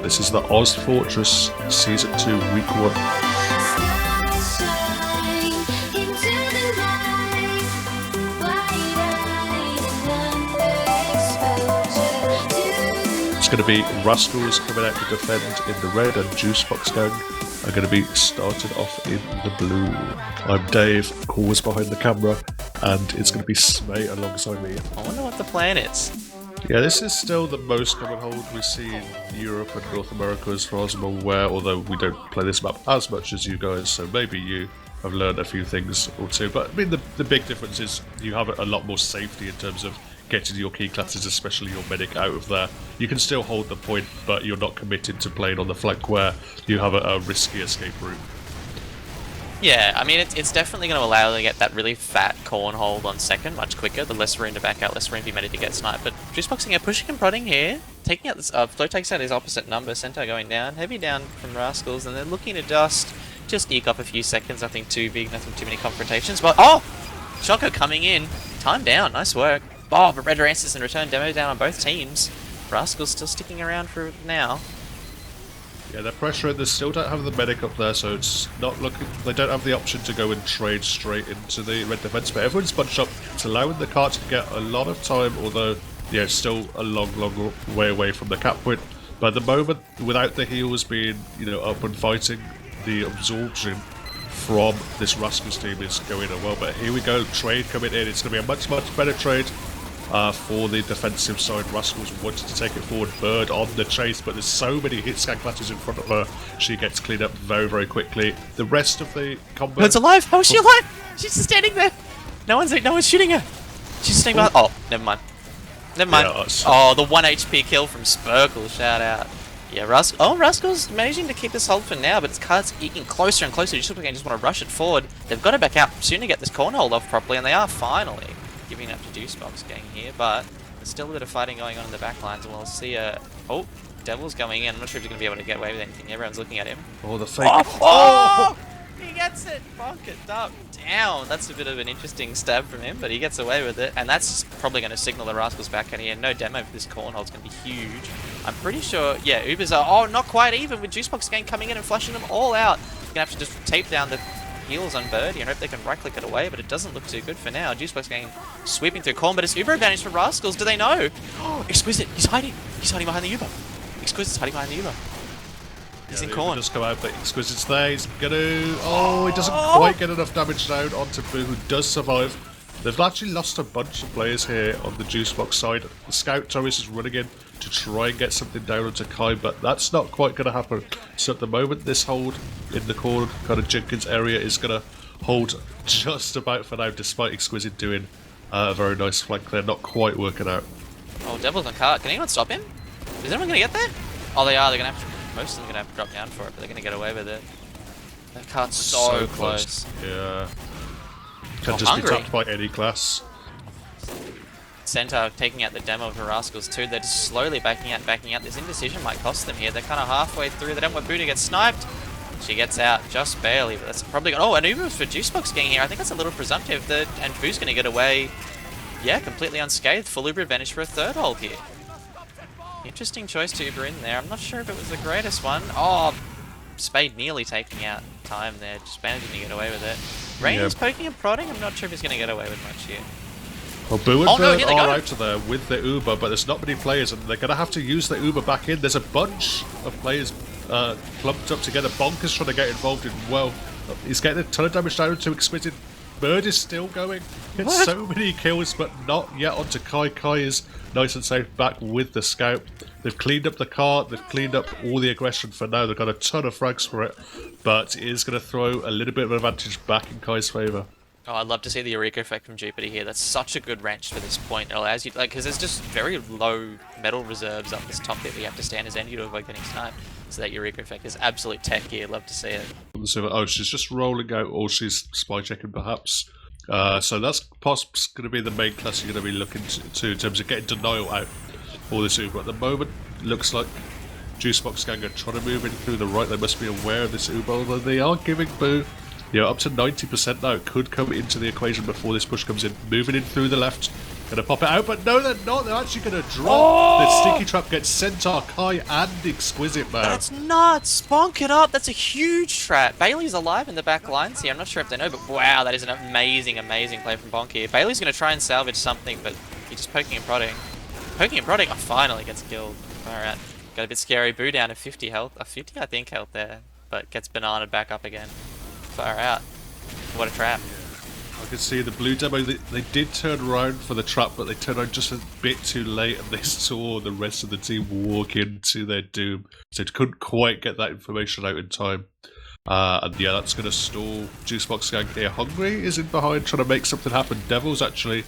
This is the ozfortress Season 2 Week 1. It's going to be rasgals coming out to defend in the red, and Juicebox Gang are going to be started off in the blue. I'm Dave, Cause behind the camera, and it's going to be Smae alongside me. I wonder what the plan is. Yeah, this is still the most common hold we see in Europe and North America as far as I'm aware, although we don't play this map as much as you guys, so maybe you have learned a few things or two. But I mean, the big difference is you have a lot more safety in terms of getting your key classes, especially your medic, out of there. You can still hold the point, but you're not committed to playing on the flank where you have a risky escape route. Yeah, I mean, it's definitely going to allow you to get that really fat corn hold on second much quicker. The less room to back out, less room to be ready to get sniped. But Juiceboxing are pushing and prodding here, taking out this. Flow takes out his opposite number. Center going down, heavy down from rasgals, and they're looking to just eke up a few seconds. Nothing too big, nothing too many confrontations. But oh, Choco coming in, time down, nice work. Oh, but Red Rameses in return, demo down on both teams. rasgals still sticking around for now. Yeah, they're pressuring. They still don't have the medic up there, so it's not looking. They don't have the option to go and trade straight into the red defense. But everyone's bunched up. It's allowing the cart to get a lot of time, although yeah, it's still a long way away from the cap point. But at the moment, without the heals being up and fighting, the absorption from this rasgals team is going well. But here we go, trade coming in. It's going to be a much better trade. For the defensive side, rasgals wanted to take it forward. Bird on the chase, but there's so many hit scan classes in front of her. She gets cleaned up very quickly. The rest of the combo. Bird's alive. How is she alive? She's just standing there. No one's shooting her. She's staying behind. Oh, never mind. Never mind. Yeah, oh, the 1 HP kill from Spurkle. Shout out. Yeah, rasgals managing to keep this hold for now, but its cards eking closer and closer. Just want to rush it forward. They've got to back out soon to get this corner hold off properly, and they are finally giving up to Juicebox Gang here, but there's still a bit of fighting going on in the back lines, and we'll see oh, Devil's going in. I'm not sure if he's going to be able to get away with anything. Everyone's looking at him. Oh, the fake. Oh! He gets it! Bonk it up, down. That's a bit of an interesting stab from him, but he gets away with it, and that's probably going to signal the rasgals back in here. No demo for this corn hold's going to be huge. I'm pretty sure, yeah, Ubers are, not quite even, with Juicebox Gang coming in and flushing them all out. You're going to have to just tape down the heals on Birdie and hope they can right-click it away, but it doesn't look too good for now. Juicebox Gang sweeping through corn, but it's Uber advantage for rasgals. Do they know? Oh, Exquisite! He's hiding! He's hiding behind the Uber. Exquisite's hiding behind the Uber. He's in corn. Just come out, but Exquisite's there. He's gonna. Oh, he doesn't quite get enough damage down onto Boo, who does survive. They've actually lost a bunch of players here on the Juicebox side. The Scout Torres is running in to try and get something down onto Kai, but that's not quite going to happen. So at the moment, this hold in the corner, kind of Jenkins area, is going to hold just about for now, despite Exquisite doing a very nice flank there. Not quite working out. Oh, Devil's on cart. Can anyone stop him? Is anyone going to get there? Oh, they are. They're going to have to. Most of them are going to have to drop down for it, but they're going to get away with it. That cart's so close. Yeah. Can just be tapped by any class. Center taking out the demo of the rasgals too. They're just slowly backing out. This indecision might cost them here. They're kind of halfway through. They don't want Boo to get sniped. She gets out just barely, but that's probably got. Oh, an Uber for Juicebox Gang here. I think that's a little presumptive. And Boo's going to get away. Yeah, completely unscathed. Full Uber advantage for a third hold here. Interesting choice to Uber in there. I'm not sure if it was the greatest one. Oh, Spade nearly taking out time there. Just managing to get away with it. Rain is poking and prodding. I'm not sure if he's going to get away with much here. Well, Boo and Bird are out of there with the Uber, but there's not many players, and they're going to have to use the Uber back in. There's a bunch of players clumped up together. Bonk is trying to get involved in, well, he's getting a ton of damage down to Exquisite. Bird is still going. It's so many kills, but not yet onto Kai. Kai is nice and safe back with the Scout. They've cleaned up the cart, they've cleaned up all the aggression for now. They've got a ton of frags for it, but it is going to throw a little bit of an advantage back in Kai's favour. Oh, I'd love to see the Eureka effect from Jupiter here. That's such a good wrench for this point. It allows you, because there's just very low metal reserves up this top bit that you have to stand as enemy to avoid getting sniped. So that Eureka effect is absolute tech here. Love to see it. Oh, she's just rolling out, or she's spy checking perhaps. So that's possibly going to be the main class you're going to be looking to in terms of getting denial out for this Uber. At the moment, looks like Juicebox Gang are trying to move in through the right. They must be aware of this Uber, although they are giving Boo up to 90% now. Could come into the equation before this push comes in. Moving in through the left. Gonna pop it out, but no, they're not. They're actually gonna drop. The sticky trap gets Centaur, Kai, and Exquisite now. That's nuts! Bonk it up! That's a huge trap. Bailey's alive in the back lines here. I'm not sure if they know, but wow, that is an amazing, amazing play from Bonk here. Bailey's gonna try and salvage something, but he's just poking and prodding. Poking and prodding, oh, finally gets killed. Alright. Got a bit scary. Boo down to 50 health. 50, I think, health there. But gets bananaed back up again. Far out. What a trap. I can see the blue demo, they did turn around for the trap, but they turned around just a bit too late, and they saw the rest of the team walk into their doom. So they couldn't quite get that information out in time. And yeah, that's going to stall Juicebox Gang here. Hungry is in behind, trying to make something happen. Devils actually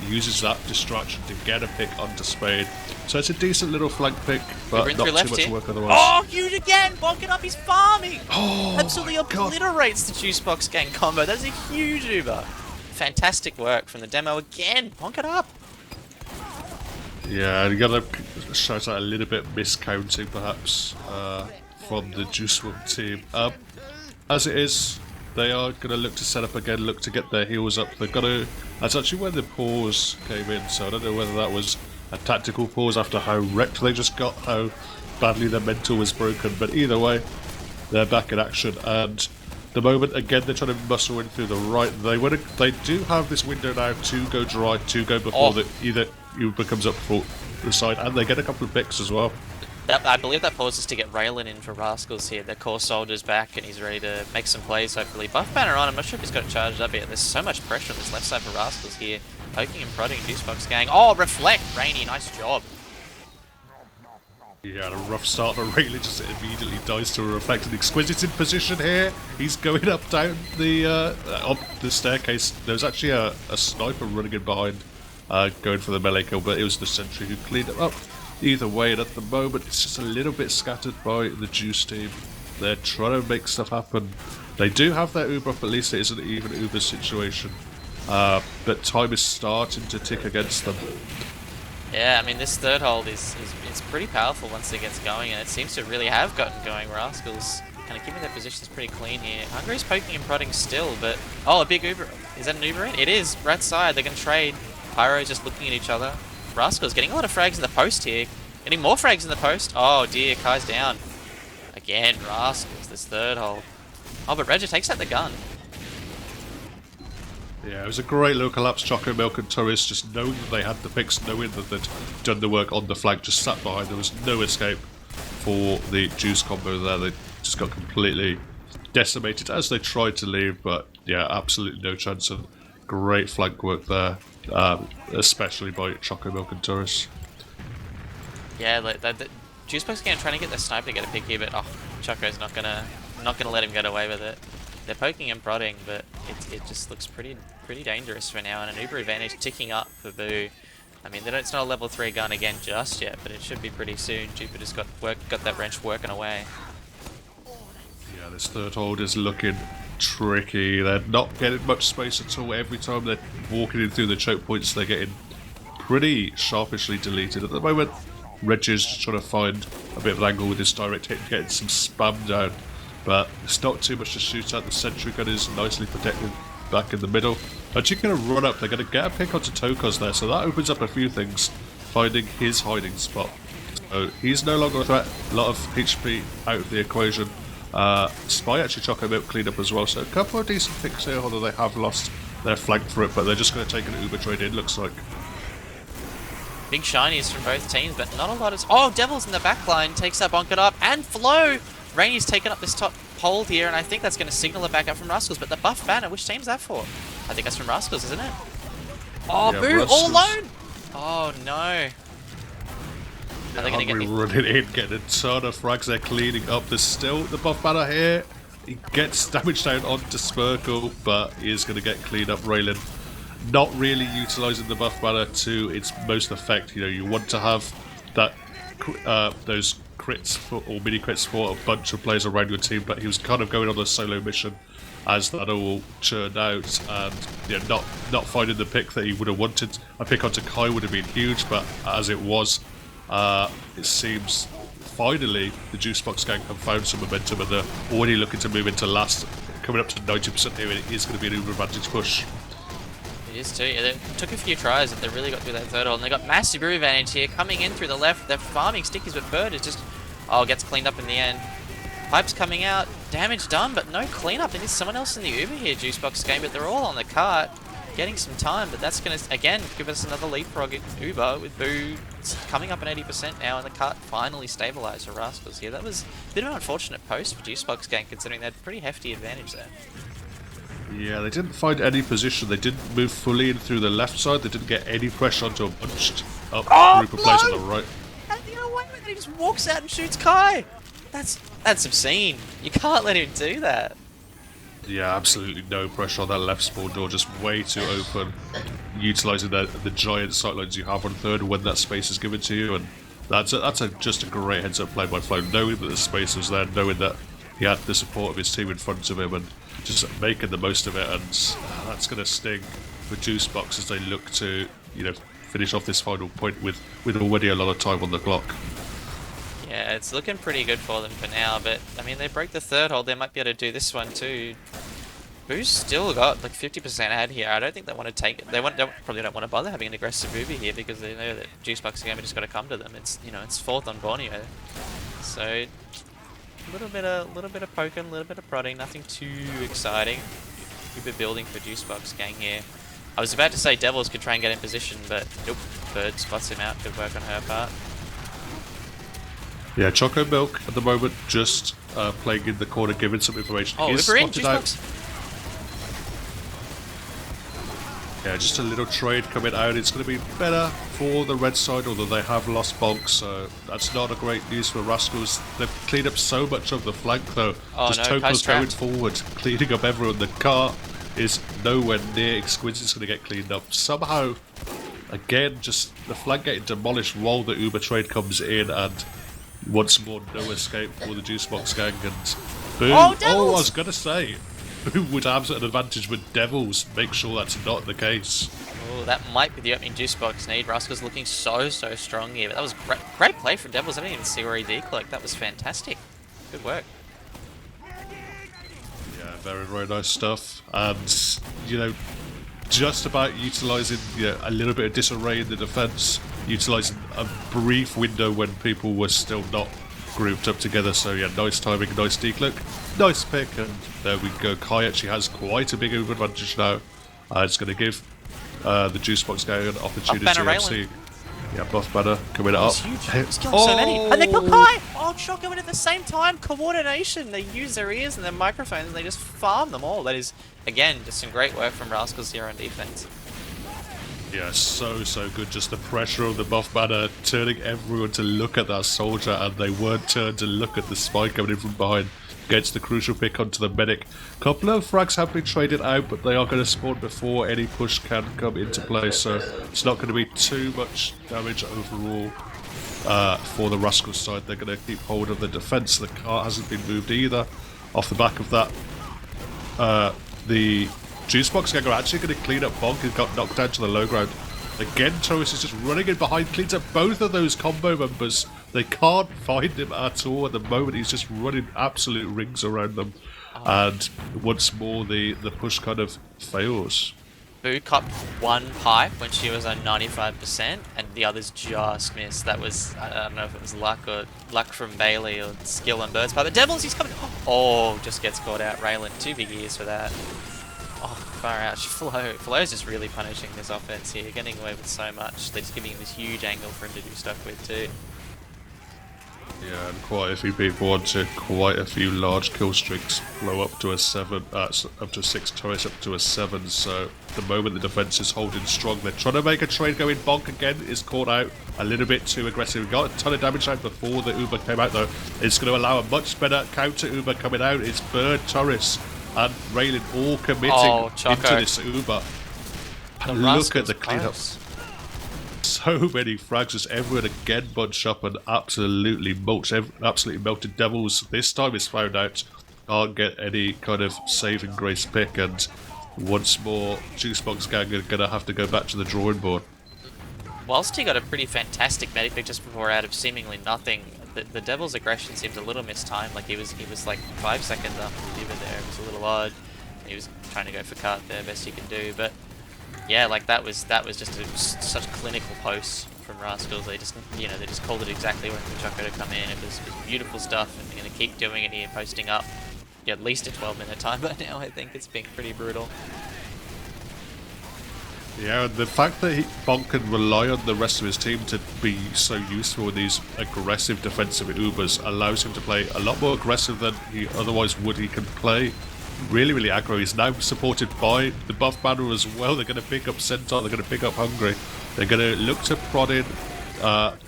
uses that distraction to get a pick onto Smae. So it's a decent little flank pick, but not too much work otherwise. Oh, huge again! Bonk it up, he's farming! Oh, absolutely obliterates the Juicebox Gang combo. That's a huge Uber. Fantastic work from the demo again. Bonk it up. Yeah, you gotta shout out a little bit miscounting perhaps from the Juicebox team. As it is, they are going to look to set up again, look to get their heals up. They're going to... That's actually where the pause came in, so I don't know whether that was a tactical pause after how wrecked they just got, how badly their mental was broken, but either way, they're back in action, and the moment, again, they're trying to muscle in through the right. They do have this window now to go dry, to go before either Uber comes up for the side, and they get a couple of picks as well. I believe that pause is to get Raylan in for Rasgals here. Their core soldier's back and he's ready to make some plays, hopefully. Buff banner on, I'm not sure if he's got it charged up yet. There's so much pressure on this left side for Rasgals here. Poking and prodding Juicebox Gang. Oh, reflect! Rainy, nice job. Yeah, a rough start, but Raylan just immediately dies to a reflected. Exquisite in position here. He's going up down the staircase. There's actually a sniper running in behind, going for the melee kill, but it was the sentry who cleaned it up. Either way, and at the moment, it's just a little bit scattered by the Juice team. They're trying to make stuff happen. They do have their Uber up, at least it isn't even Uber's situation. But time is starting to tick against them. Yeah, I mean, this third hold is pretty powerful once it gets going, and it seems to really have gotten going. Rasgals kind of keeping their positions pretty clean here. Hungry's poking and prodding still, but... Oh, a big Uber. Is that an Uber in? It is. Right side, they're going to trade. Pyro's just looking at each other. Rasgals getting a lot of frags in the post here. Getting more frags in the post. Oh dear, Kai's down. Again, Rasgals, this third hole. Oh, but Reggie takes out the gun. Yeah, it was a great little collapse. Choco Milk and Torres just knowing that they had the picks, knowing that they'd done the work on the flank, just sat behind. There was no escape for the Juice combo there. They just got completely decimated as they tried to leave, but yeah, absolutely no chance of great flank work there. Especially by Choco Milk and Torres. Yeah, like the Juicebox Gang trying to get the sniper to get a pick here, but Choco's not gonna let him get away with it. They're poking and prodding, but it just looks pretty dangerous for now, and an Uber advantage ticking up for Boo. I mean, it's not a level 3 gun again just yet, but it should be pretty soon. Jupiter's got that wrench working away. Yeah, this third hold is looking tricky. They're not getting much space at all. Every time they're walking in through the choke points, they're getting pretty sharpishly deleted. At the moment, Reggie's just trying to find a bit of an angle with his direct hit, getting some spam down, but it's not too much to shoot at. The sentry gun is nicely protected back in the middle. But you're going to run up, they're going to get a pick onto Tokos there, so that opens up a few things, finding his hiding spot. So he's no longer a threat, a lot of HP out of the equation. Smae actually Choco Milk cleaned up as well, so a couple of decent picks here, although they have lost their flank for it, but they're just going to take an Uber trade in, looks like. Big shinies from both teams, but not a lot of... Oh, Devil's in the back line, takes that bonk it up, and Flow! Rainy's taken up this top hold here, and I think that's going to signal it back up from Rasgals, but the buff banner, which team's that for? I think that's from Rasgals, isn't it? Oh, yeah, Boo, all alone! Oh, no. Yeah, Hungry running in, getting a ton of frags. They're cleaning up. There's still the buff banner here. He gets damage down onto Spurkle, but he is going to get cleaned up. Raylan not really utilising the buff banner to its most effect. You know, you want to have that those crits or mini crits for a bunch of players around your team, but he was kind of going on a solo mission as that all churned out, and yeah, not finding the pick that he would have wanted. A pick onto Kai would have been huge, but as it was, it seems finally the Juicebox Gang have found some momentum and they're already looking to move into last. Coming up to 90% here, it is going to be an Uber advantage push. It is too. Yeah, they took a few tries and they really got through that third hole. And they got massive rear advantage here. Coming in through the left. They're farming stickies, but Bird is just... Oh, gets cleaned up in the end. Pipe's coming out. Damage done, but no cleanup. There is someone else in the Uber here, Juicebox game, but they're all on the cart. Getting some time, but that's going to, again, give us another leapfrog at Uber with Boo coming up at 80% now, and the cart finally stabilised for Rasgals here. That was a bit of an unfortunate post for Juicebox game, considering they had a pretty hefty advantage there. Yeah, they didn't find any position. They didn't move fully in through the left side. They didn't get any pressure onto a bunched up group of players on the right. And you know what? He just walks out and shoots Kai. That's obscene. You can't let him do that. Yeah, absolutely no pressure on that left spawn door, just way too open. Utilising the giant sightlines you have on third when that space is given to you, and that's just a great heads up play by Flo, knowing that the space was there, knowing that he had the support of his team in front of him, and just making the most of it. And that's going to sting for Juicebox as they look to, you know, finish off this final point with already a lot of time on the clock. Yeah, it's looking pretty good for them for now, but, I mean, they broke the third hole, they might be able to do this one too. Boo's still got, like, 50% ad here. I don't think they want to take it. They probably don't want to bother having an aggressive Uber here because they know that Juicebox Game just got to come to them. It's, you know, it's fourth on Borneo. So, a little bit of poking, a little bit of prodding, nothing too exciting. Uber building for Juicebox Gang here. I was about to say Devils could try and get in position, but nope, Bird spots him out. Good work on her part. Yeah, Choco Milk at the moment just playing in the corner, giving some information. Oh, He's Uber in, spotted out. Juicebox. Yeah, just a little trade coming out. It's going to be better for the red side, although they have lost bonk, so that's not a great news for Rasgals. They've cleaned up so much of the flank, though. Oh, just no, Toko's going forward, cleaning up everyone. The car is nowhere near Exquisite's going to get cleaned up. Somehow, again, just the flank getting demolished while the Uber trade comes in, and once more, no escape for the Juicebox Gang, and boom. Oh, I was going to say, who would have an advantage with Devils? Make sure that's not the case. Oh, that might be the opening Juicebox need. Rascal's looking so strong here, but that was great play from Devils. I didn't even see where he decloaked. That was fantastic. Good work. Yeah, very nice stuff. And, you know, just about utilising a little bit of disarray in the defence, utilising a brief window when people were still not grouped up together. So yeah, nice timing, nice decloak, nice pick, and there we go. Kai actually has quite a big Uber advantage now. It's going to give the Juicebox guy an opportunity. Yeah, buff banner coming up. He's huge. He's killing so many. And they kill Kai! Oh, shotgun at the same time. Coordination. They use their ears and their microphones and they just farm them all. That is, again, just some great work from Rascals here on defense. Yeah, so good. Just the pressure of the buff banner turning everyone to look at that soldier, and they weren't turned to look at the spy coming in from behind. Gets the crucial pick onto the medic. Couple of frags have been traded out, but they are going to spawn before any push can come into play, so it's not going to be too much damage overall for the Rascals side. They're going to keep hold of the defense. The car hasn't been moved either. Off the back of that, the Juicebox Gang are actually going to clean up Bonk and got knocked down to the low ground. Again, Torres is just running in behind, cleans up both of those combo members. They can't find him at all at the moment. He's just running absolute rings around them. And once more, the push kind of fails. Boo copped one pipe when she was on 95%, and the others just missed. That was, I don't know if it was luck from Bailey or skill on Bird's pipe. But Devils, he's coming. Oh, just gets caught out. Raylan, 2 big ears for that. Oh, far out. Flo's just really punishing this offense here, getting away with so much. They're just giving him this huge angle for him to do stuff with too. Yeah, and quite a few people onto quite a few large kill streaks. Flow up to a 7, up to 6 turrets, up to a 7. So at the moment the defense is holding strong. They're trying to make a trade go in. Bonk again is caught out a little bit too aggressive. We got a ton of damage out before the Uber came out though. It's going to allow a much better counter Uber coming out. It's Bird, Torres and Raylan all committing into this Uber. And look at the cleanups. So many frags, just everyone again bunched up and absolutely melted Devils. This time it's found out can't get any kind of saving grace pick, and once more Juicebox Gang are going to have to go back to the drawing board. Whilst he got a pretty fantastic medic pick just before out of seemingly nothing, the Devil's aggression seems a little mistimed. Like he was like 5 seconds after the Uber there. It was a little odd. He was trying to go for cart there, best he can do, but Yeah, like that was just such clinical posts from rasgals. They just they just called it exactly when Choco to come in. It was beautiful stuff, and they're gonna keep doing it here, posting up. Yeah, at least a 12-minute timer now. I think it's been pretty brutal. Yeah, and the fact that Bonk can rely on the rest of his team to be so useful in these aggressive defensive Ubers allows him to play a lot more aggressive than he otherwise would. He can play really, really aggro. He's now supported by the buff banner as well. They're going to pick up Centaur, they're going to pick up Hungry. They're going to look to prod in.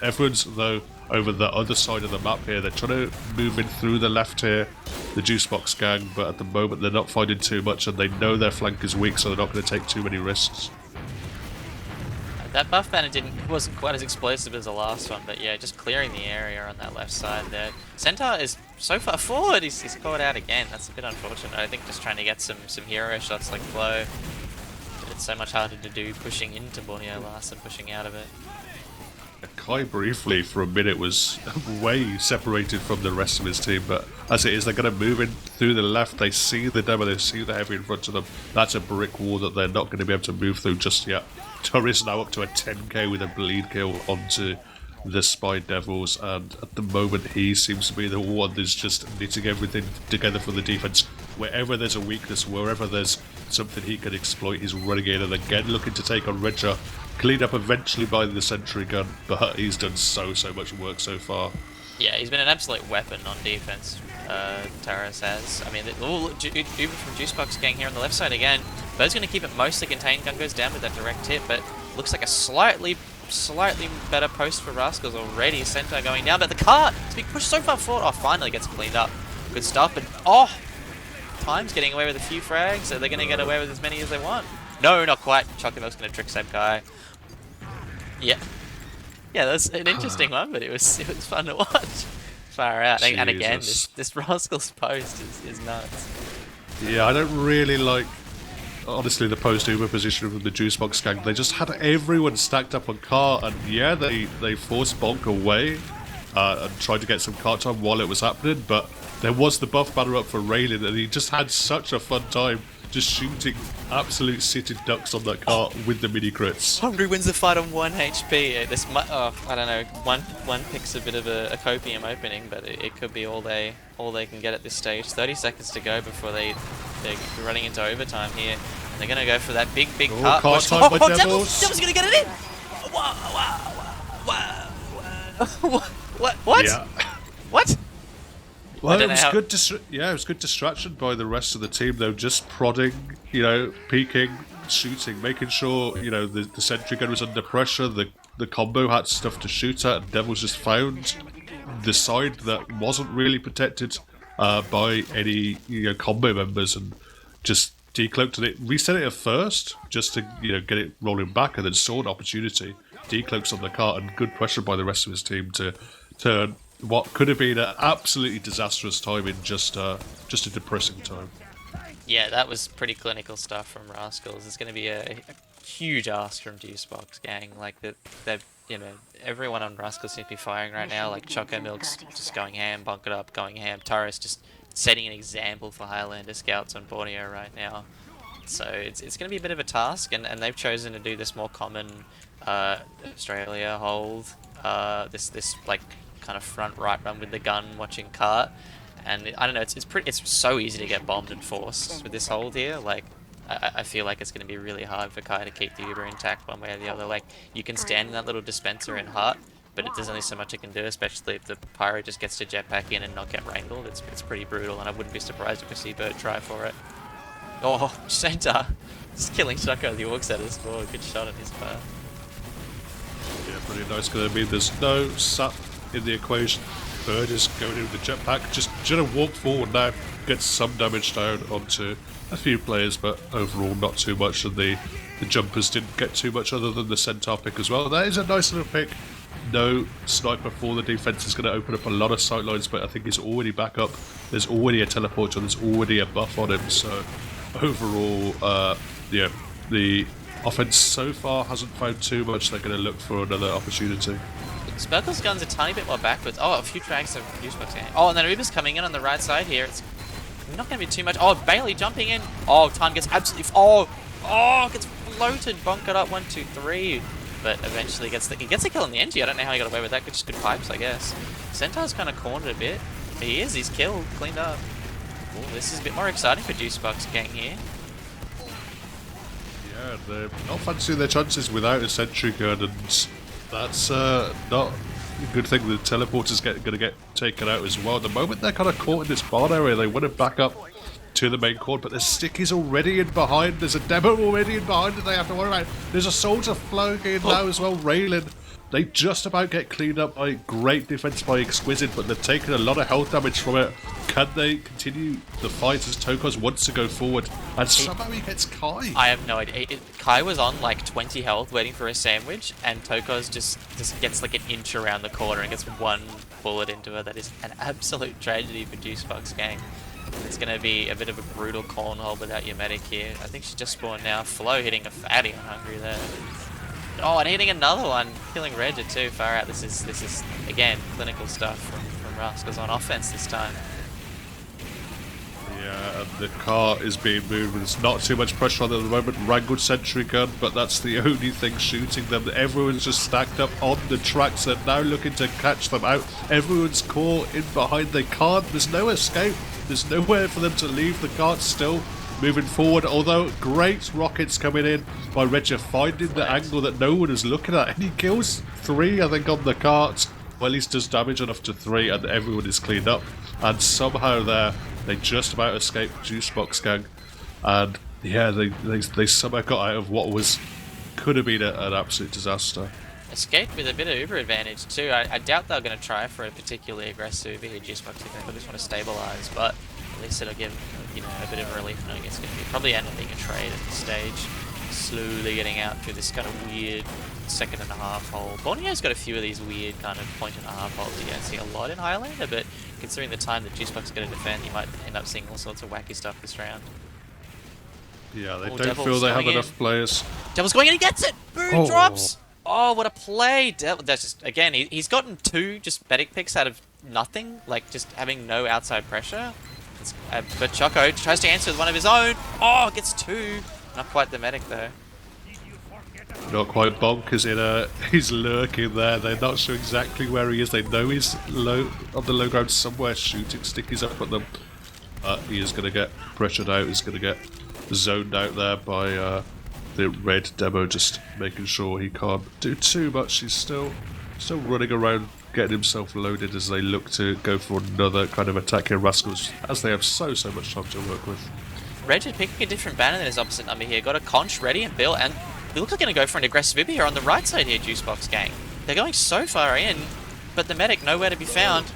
Everyone's, though, over the other side of the map here. They're trying to move in through the left here, the Juicebox gang, but at the moment they're not finding too much, and they know their flank is weak, so they're not going to take too many risks. That buff banner wasn't quite as explosive as the last one, but yeah, just clearing the area on that left side there. Centaur is so far forward, he's caught out again. That's a bit unfortunate. I think just trying to get some hero shots like Flow. But it's so much harder to do pushing into Borneo last than pushing out of it. Kai briefly for a minute was way separated from the rest of his team, but as it is, they're going to move in through the left. They see the demo, they see the heavy in front of them. That's a brick wall that they're not going to be able to move through just yet. Turris now up to a 10k with a bleed kill onto the Spy Devils, and at the moment he seems to be the one that's just knitting everything together for the defense. Wherever there's a weakness, wherever there's something he can exploit, he's running in, and again looking to take on Redja. Cleaned up eventually by the sentry gun, but he's done so much work so far. Yeah, he's been an absolute weapon on defense. Turris has. I mean, Uber from Juicebox gang here on the left side again. Bo's going to keep it mostly contained. Gun goes down with that direct hit, but looks like a slightly better post for rasgals already. Centaur going down, but the cart is being pushed so far forward. Oh, finally gets cleaned up. Good stuff, but Time's getting away with a few frags, so they're going to get away with as many as they want. No, not quite. Chocolate going to trick save guy. Yeah. Yeah, that's an interesting one, but it was fun to watch. Far out. Jesus. And again, this rasgals post is nuts. Yeah, I don't really like, honestly, the post-Uber position from the Juicebox gang. They just had everyone stacked up on cart, and yeah, they forced Bonk away and tried to get some cart time while it was happening, but there was the buff banner up for Raylan, and he just had such a fun time just shooting absolute sitting ducks on that cart with the mini crits. Hungry wins the fight on 1 HP. I don't know. One pick's a bit of a copium opening, but it could be all they can get at this stage. 30 seconds to go before they're running into overtime here. And they're gonna go for that big cart. Cart time by Devils. Devils gonna get it in. What? Yeah. What? Well, it was good. It was good distraction by the rest of the team, though. Just prodding, peeking, shooting, making sure the sentry gun was under pressure. The combo had stuff to shoot at. And Devils just found the side that wasn't really protected by any combo members, and just decloaked it. Reset it at first, just to get it rolling back, and then saw an opportunity. Decloaks on the cart, and good pressure by the rest of his team to turn what could have been an absolutely disastrous time in just a depressing time. Yeah, that was pretty clinical stuff from rasgals. It's going to be a huge ask from Juicebox gang. Like that, everyone on rasgals seems to be firing right now. Like Choco Milk's just going ham, Bonk it up, going ham. Turris just setting an example for Highlander scouts on Borneo right now. So it's going to be a bit of a task, and they've chosen to do this more common Australia hold. This like kind of front right run with the gun, watching cart, and I don't know. It's so easy to get bombed and forced with this hold here. Like I feel like it's going to be really hard for Kai to keep the Uber intact one way or the other. Like you can stand in that little dispenser in Heart, but there's only so much it can do, especially if the Pyro just gets to jetpack in and not get wrangled. It's pretty brutal, and I wouldn't be surprised if we see Bird try for it. Oh, Centaur just killing Shotgun the Orcs at us for a good shot on his part. Yeah, pretty nice. Gonna be there's no sap in the equation. Bird is going in with the jetpack, just gonna walk forward now, get some damage down onto a few players, but overall not too much, and the jumpers didn't get too much other than the Centaur pick as well. That is a nice little pick. No sniper for the defense is going to open up a lot of sightlines, but I think he's already back up. There's already a teleporter, there's already a buff on him, so overall, the offense so far hasn't found too much. They're going to look for another opportunity. Sparkle's gun's a tiny bit more backwards. Oh, a few tracks of Juicebox game. Oh, and then Uber's coming in on the right side here. It's not going to be too much. Oh, Bailey jumping in. Oh, time gets absolutely... Oh, Oh, gets floated, bonk it up 1, 2, 3. But eventually he gets a kill in the end. I don't know how he got away with that. Just good pipes, I guess. Centaur's kind of cornered a bit. But he's killed, cleaned up. Ooh, this is a bit more exciting for Juicebox gang here. Yeah, they're not fancying their chances without a sentry gun, and that's not a good thing. The teleporter's going to get taken out as well. The moment they're kind of caught in this barn area, they want to back up to the main court, but the stick is already in behind. There's a demo already in behind that they have to worry about. There's a soldier flowing in now as well, railing. They just about get cleaned up by great defense by Exquisite, but they're taking a lot of health damage from it. Can they continue the fight as Tokos wants to go forward? And somehow he gets Kai. I have no idea. Kai was on like 20 health waiting for a sandwich, and Tokos just gets like an inch around the corner and gets one bullet into her. That is an absolute tragedy for Juicebox gang. It's going to be a bit of a brutal cornhole without your medic here. I think she just spawned now. Flo hitting a fatty on Hungry there. Oh, and hitting another one, killing Reggie too. Far out. This is again clinical stuff from rasgals on offense this time. Yeah, and the car is being moved. There's not too much pressure on them at the moment. Wrangled sentry gun, but that's the only thing shooting them. Everyone's just stacked up on the tracks and now looking to catch them out. Everyone's caught in behind. They can't. There's no escape. There's nowhere for them to leave. The cart's still moving forward, although great rockets coming in by Reggie, finding the angle that no one is looking at. And he kills 3, I think, on the cart. Well, at least does damage enough to 3, and everyone is cleaned up. And somehow they just about escaped Juicebox gang. And yeah, they somehow got out of what could have been an absolute disaster. Escaped with a bit of Uber advantage too. I doubt they're going to try for a particularly aggressive Uber Juicebox. They just want to stabilize, but at least it'll give a bit of relief knowing it's going to probably end up being a trade at this stage. Slowly getting out through this kind of weird 2.5 hole. Borneo's got a few of these weird kind of 1.5 holes you don't see a lot in Highlander, but considering the time that Juicebox is going to defend, you might end up seeing all sorts of wacky stuff this round. Yeah, they don't feel they have enough players. Devil's going in, he gets it! Boo, drops! Oh, what a play! That's just, again, he's gotten 2 just medic picks out of nothing, like just having no outside pressure. But Choco tries to answer with one of his own. Oh, gets 2. Not quite the medic though. Not quite. Bonk is he's lurking there. They're not sure exactly where he is. They know he's low on the low ground somewhere, shooting stickies up at them. He is going to get pressured out. He's going to get zoned out there by the red demo, just making sure he can't do too much. He's still running around, getting himself loaded as they look to go for another kind of attack here. Rascals, as they have so much time to work with. Reg is picking a different banner than his opposite number here. Got a conch ready and Bill, and they look like they're going to go for an aggressive Uber here on the right side here, Juicebox gang. They're going so far in, but the medic nowhere to be found.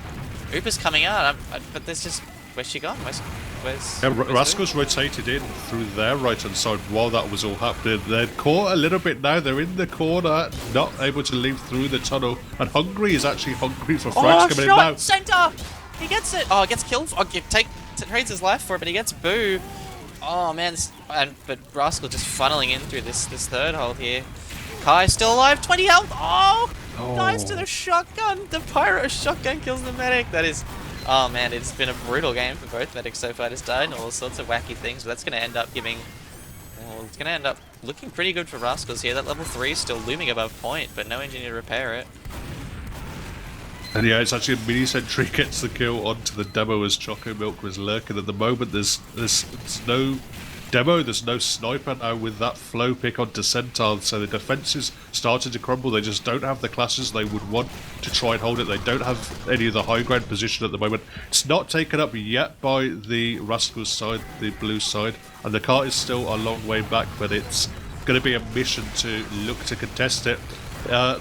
Uber's coming out, but there's just... Where's she gone? Where's Rascals rotated in through their right-hand side while that was all happening. They're caught a little bit now. They're in the corner, not able to leave through the tunnel. And Hungry is actually hungry for frags coming in now. Center! He gets it! Oh, gets killed. Trades his life for it, but he gets boo. Oh man, but Rascal just funneling in through this third hole here. Kai still alive, 20 health. Oh! Dies to the shotgun. The pyro shotgun kills the medic. That is... Oh man, it's been a brutal game for both medics so far to start, and all sorts of wacky things, but that's going to end up giving... Well, it's going to end up looking pretty good for Rascals here. That level 3 is still looming above point, but no engineer to repair it. And yeah, it's actually a mini sentry gets the kill onto the demo as Choco Milk was lurking. At the moment, there's no demo, there's no sniper now with that flow pick onto Centaur, so the defense is starting to crumble. They just don't have the classes they would want to try and hold it. They don't have any of the high ground position at the moment. It's not taken up yet by the Rascals side, the blue side, and the car is still a long way back, but it's going to be a mission to look to contest it.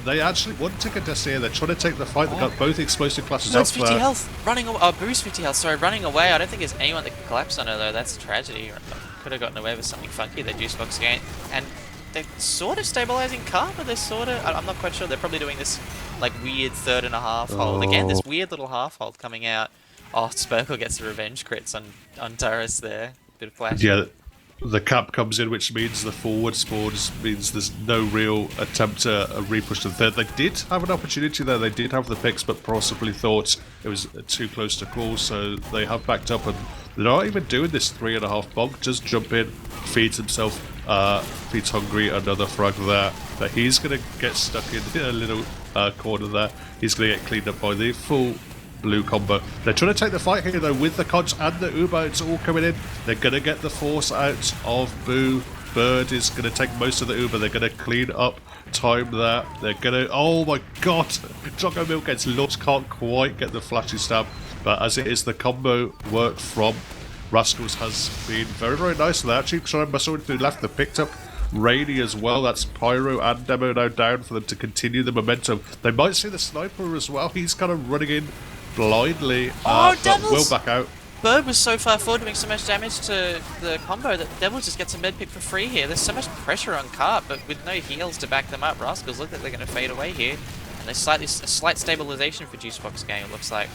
They actually want to contest here. They're trying to take the fight. They've got both explosive classes up 50 health. Running away. Boost 50 health. Sorry, running away. I don't think there's anyone that can collapse on her though. That's a tragedy. Could have gotten away with something funky. They Juicebox game, and they're sort of stabilizing car, but they're sort of... I'm not quite sure. They're probably doing this like weird 3.5 hold. Again, this weird little half hold coming out. Oh, Spurkle gets the revenge crits on Turris there. Bit of flash. Yeah. The cap comes in, which means the forward spawns, means there's no real attempt to repush to the third. They did have an opportunity there, they did have the picks, but possibly thought it was too close to call, so they have backed up, and they're not even doing this 3.5 bonk, just jump in, feeds himself Feeds Hungry, another frag there. But he's going to get stuck in a little corner there. He's going to get cleaned up by the full blue combo. They're trying to take the fight here though with the Conch and the Uber. It's all coming in. They're going to get the force out of Boo. Bird is going to take most of the Uber. They're going to clean up time there. They're going to... Oh my god! Choco Milk gets lost. Can't quite get the flashy stab. But as it is, the combo work from rasgals has been very, very nice. They're actually trying to muscle into left. They picked up Rainy as well. That's Pyro and Demo now down for them to continue the momentum. They might see the sniper as well. He's kind of running in blindly, but will back out. Bird was so far forward doing so much damage to the combo that Devil just gets a med pick for free here. There's so much pressure on Cart, but with no heals to back them up, rasgals look like they're going to fade away here. And there's a slight stabilization for Juicebox game, it looks like.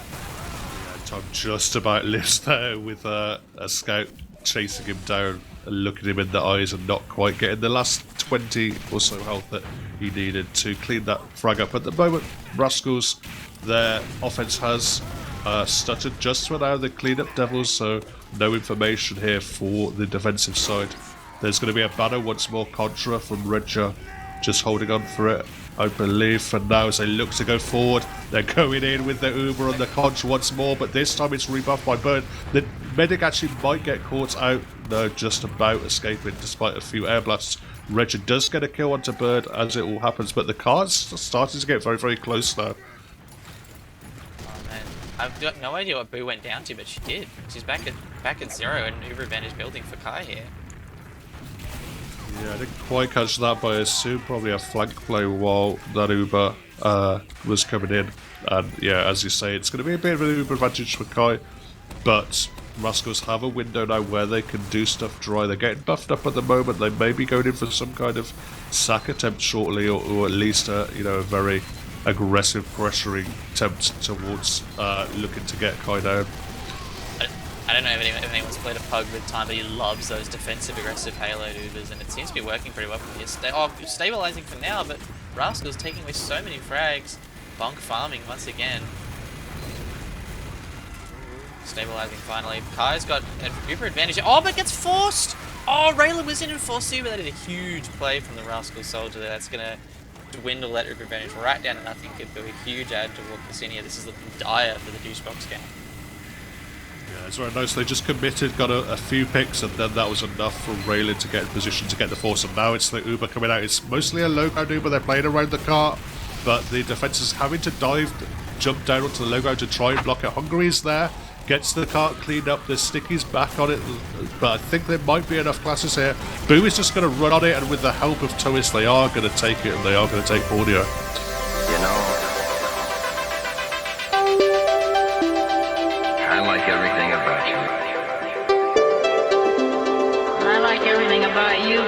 Yeah, Tom just about lives there with a scout chasing him down and looking him in the eyes and not quite getting the last 20 or so health that he needed to clean that frag up. At the moment, rasgals, their offense has stuttered just for now. They clean up Devils, so no information here for the defensive side. There's going to be a banner once more. Contra from Redja just holding on for it, I believe, for now as they look to go forward. They're going in with the Uber on the Conch once more, but this time it's rebuffed by Bird. The medic actually might get caught out. No, just about escaping despite a few air blasts. Redja does get a kill onto Bird as it all happens, but the car's starting to get very, very close now. I've got no idea what Boo went down to, but she did. She's back at 0 and Uber advantage building for Kai here. Yeah, I didn't quite catch that, but I assume probably a flank play while that Uber was coming in. And yeah, as you say, it's going to be a bit of an Uber advantage for Kai, but rasgals have a window now where they can do stuff dry. They're getting buffed up at the moment. They may be going in for some kind of sack attempt shortly, or at least a very aggressive pressuring attempt towards looking to get Kai down. I don't know if anyone's played a Pug with time, but he loves those defensive aggressive payload Ubers, and it seems to be working pretty well for him. Stabilizing for now, but rasgals taking away so many frags. Bonk farming once again. Stabilizing finally. Kai's got an Uber advantage. Oh, but gets forced! Oh, Raylan was in and forced Uber. That is a huge play from the rascal soldier there. That's going to dwindle that Uber advantage right down to nothing. Could be a huge add to Walker. This is looking dire for the Juicebox game. Yeah, it's very nice. They just committed, got a few picks, and then that was enough for Raylan to get in position to get the force. And now it's the Uber coming out. It's mostly a low ground Uber. They're playing around the cart, but the defense is having to jump down onto the low ground to try and block it. Hungary's there, gets the cart cleaned up. The Sticky's back on it, but I think there might be enough classes here. Boo is just going to run on it, and with the help of Tois, they are going to take it, and they are going to take Borneo. You know, I like everything about you. I like everything about you.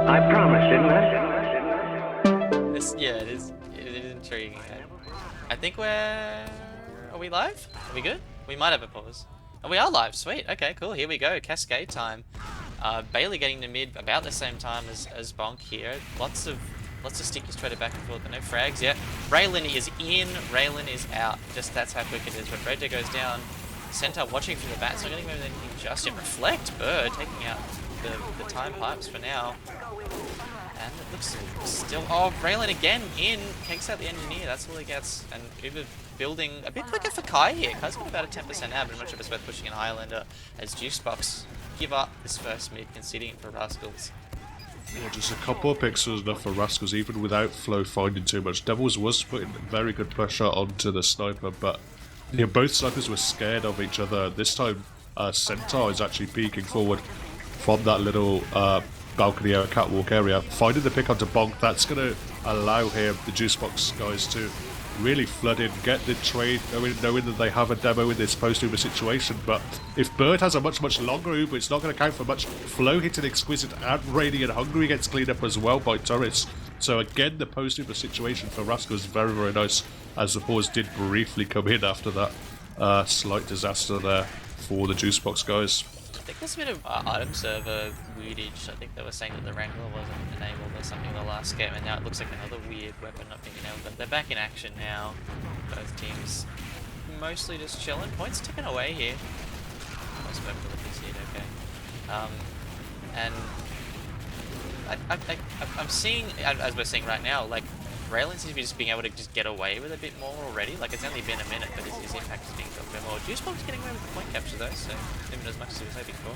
I promised, didn't I? Yeah, it is intriguing. I think we're... Are we live? Are we good? We might have a pause. Oh, we are live. Sweet. Okay, cool. Here we go. Cascade time. Bailey getting to mid about the same time as Bonk here. Lots of stickies try to back and forth, but no frags yet. Raylan is in. Raylan is out. Just that's how quick it is. But Redja goes down. Centaur watching from the bat. It's not getting anything just yet. Reflect. Bird taking out the time pipes for now. And it looks still... Oh, Raylan again in. Takes out the engineer. That's all he gets. And Uber building a bit quicker for Kai here. Kai's got about a 10% now, but I'm not sure if it's worth pushing in Highlander as Juicebox give up this first mid, conceding it for rasgals. Yeah, just a couple of picks was enough for rasgals, even without Flo finding too much. Devils was putting very good pressure onto the sniper, but yeah, both snipers were scared of each other. This time, Centaur is actually peeking forward from that little balcony or catwalk area, finding the pick onto Bonk. That's going to allow here the Juicebox guys to really flood in, get the trade, knowing that they have a demo in this post-Uber situation. But if Bird has a much longer Uber, it's not going to count for much. Flo hitting Exquisite and Radiant Hungry gets cleaned up as well by turrets. So again, the post-Uber situation for rasgals is very, very nice, as the pause did briefly come in after that slight disaster there for the Juicebox guys. think there's a bit of item server weirdage. I think they were saying that the Wrangler wasn't enabled or something in the last game, and now it looks like another weird weapon not being enabled. But they're back in action now. Both teams mostly just chilling. Points ticking away here. I spoke with the PC, okay. And I'm seeing, as we're seeing right now, like Raylan seems to be just being able to just get away with a bit more already. Like it's only been a minute, but his impact is being felt a bit more. Juicebox getting away with the point capture though, so even as much as he was hoping for.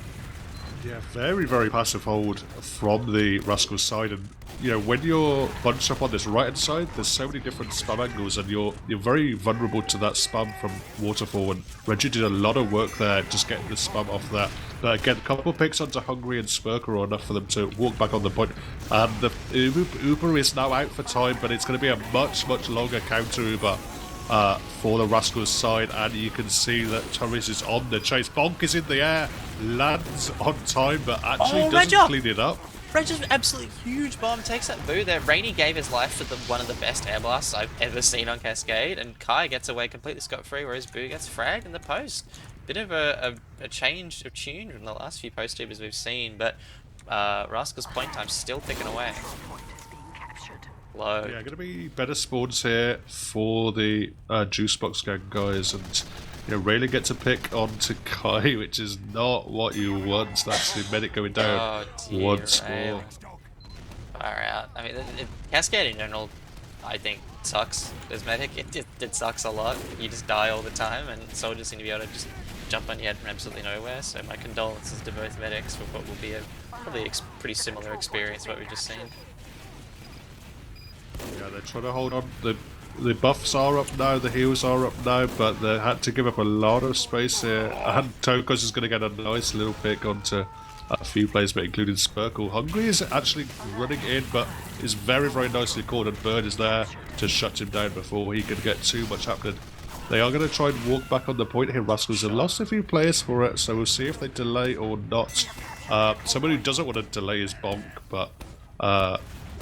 Yeah, very, very passive hold from the rasgals side, and you know when you're bunched up on this right hand side, there's so many different spam angles, and you're very vulnerable to that spam from Waterfall. And Reggie did a lot of work there, just getting the spam off that. But again, a couple of picks onto Hungry and Spurker are enough for them to walk back on the point. And the Uber is now out for time, but it's going to be a much, much longer counter Uber for the rasgals side, and you can see that Torres is on the chase. Bonk is in the air, lands on time, but actually doesn't clean it up. Reggie's absolutely huge bomb takes that boo there. Rainy gave his life for one of the best air blasts I've ever seen on Cascade, and Kai gets away completely scot-free, whereas Boo gets fragged in the post. Bit of a change of tune from the last few post tubers we've seen, but Rascal's point time's still ticking away. Low. Yeah, going to be better spawns here for the Juicebox gang guys, and you know, Rayleigh gets a pick onto Kai, which is not what you want. That's the medic going down once more. Far out. I mean, Cascade in general, I think, sucks as medic. It sucks a lot. You just die all the time, and soldiers seem to be able to just jump on your head from absolutely nowhere. So my condolences to both medics for what will be a probably pretty similar experience to what we've just seen. Yeah, they're trying to hold on. The buffs are up now, the heals are up now, but they had to give up a lot of space here. And Tokos is going to get a nice little pick onto a few players, but including Spurkle. Hungry is actually running in, but is very, very nicely caught, and Bird is there to shut him down before he can get too much happening. They are going to try and walk back on the point here. Rascals have lost a few players for it, so we'll see if they delay or not. Somebody who doesn't want to delay is Bonk, but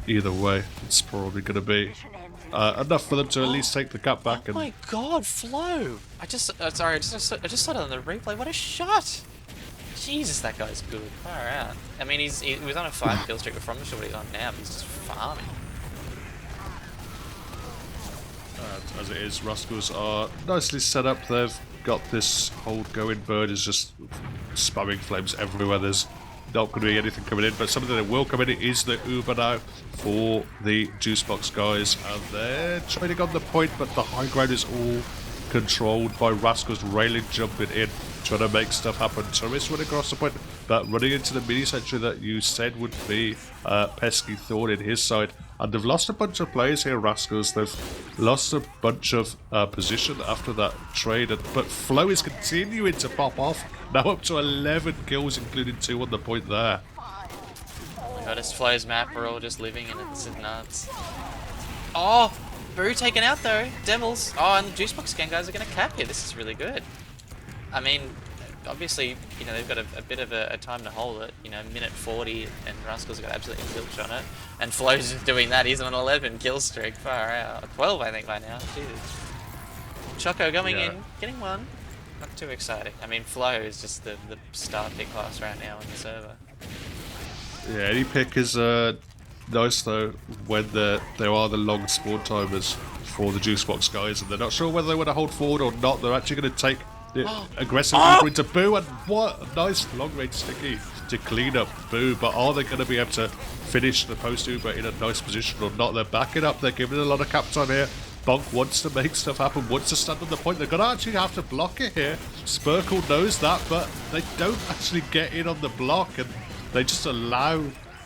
either way, it's probably going to be enough for them to at least take the gap back. Oh my god, Flo! I just saw it on the replay. What a shot! Jesus, that guy's good. Far out. I mean, he was on a 5 kill streak before. I'm not sure what he's on now, but he's just farming. As it is, Rascals are nicely set up. They've got this hold going. Bird is just spamming flames everywhere. There's not going to be anything coming in, but something that will come in is the Uber now for the Juicebox guys, and they're trading on the point, but the high ground is all controlled by Rascals. Railing jumping in, trying to make stuff happen. Torres running across the point, but running into the mini sentry that you said would be Pesky Thorn in his side. And they've lost a bunch of players here, Rascals. They've lost a bunch of position after that trade, but Flo is continuing to pop off. Now up to 11 kills, including 2 on the point there. Oh my god, this Flo's map, we're all just living in it. This is nuts. Oh! Boo taken out though. Devils. Oh, and the Juicebox gang guys are going to cap here. This is really good. I mean, obviously, you know, they've got a bit of a time to hold it. You know, minute 40, and Rascals got absolutely zilch on it. And Flo's just doing that. He's on an 11 kill streak. Far out. 12, I think, by now. Jesus. Choco going in, getting one. Not too exciting. I mean, Flo is just the star pick class right now on the server. Yeah, any pick is nice though when there are the long spawn timers for the Juicebox guys, and they're not sure whether they want to hold forward or not. They're actually going to take the aggressive Uber into Boo, and what a nice long range sticky to clean up Boo. But are they going to be able to finish the post Uber in a nice position or not? They're backing up, they're giving a lot of cap time here. Bonk wants to make stuff happen, wants to stand on the point. They're going to actually have to block it here. Spurkle knows that, but they don't actually get in on the block, and they just allow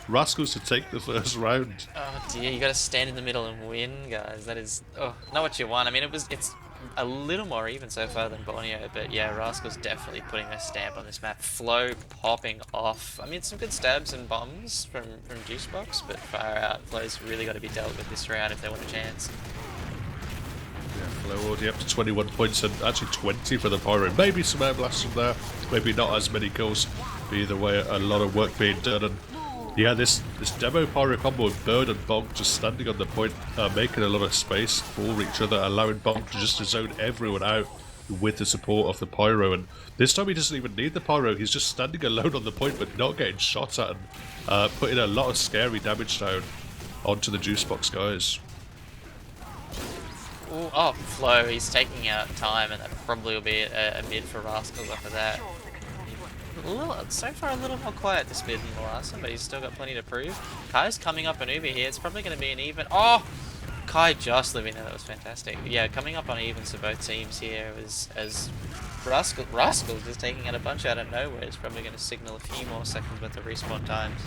Rascals to take the first round. Oh dear, you got to stand in the middle and win, guys. That is not what you want. I mean, it's a little more even so far than Borneo, but yeah, Rascals definitely putting their stamp on this map. Flo popping off. I mean, some good stabs and bombs from Juicebox, but far out. Flo's really got to be dealt with this round if they want a chance. Yeah, Flo already up to 21 points, and actually 20 for the Pyro. Maybe some air blasts from there, maybe not as many kills. But either way, a lot of work being done, and yeah, this demo Pyro combo with Bird and Bonk just standing on the point, making a lot of space for each other, allowing Bonk to just zone everyone out. with the support of the Pyro, and this time he doesn't even need the Pyro, he's just standing alone on the point but not getting shot at, and putting a lot of scary damage down onto the Juice Box guys. Ooh, oh, Flo, he's taking out time, and that probably will be a mid for Rascals after that. So far a little more quiet this mid than the last one, but he's still got plenty to prove. Kai's coming up an Uber here, it's probably going to be an even. Oh! Kai just living there, that was fantastic. Yeah, coming up on evens for both teams here as Rascals is taking out a bunch out of nowhere. It's probably going to signal a few more seconds worth of respawn times.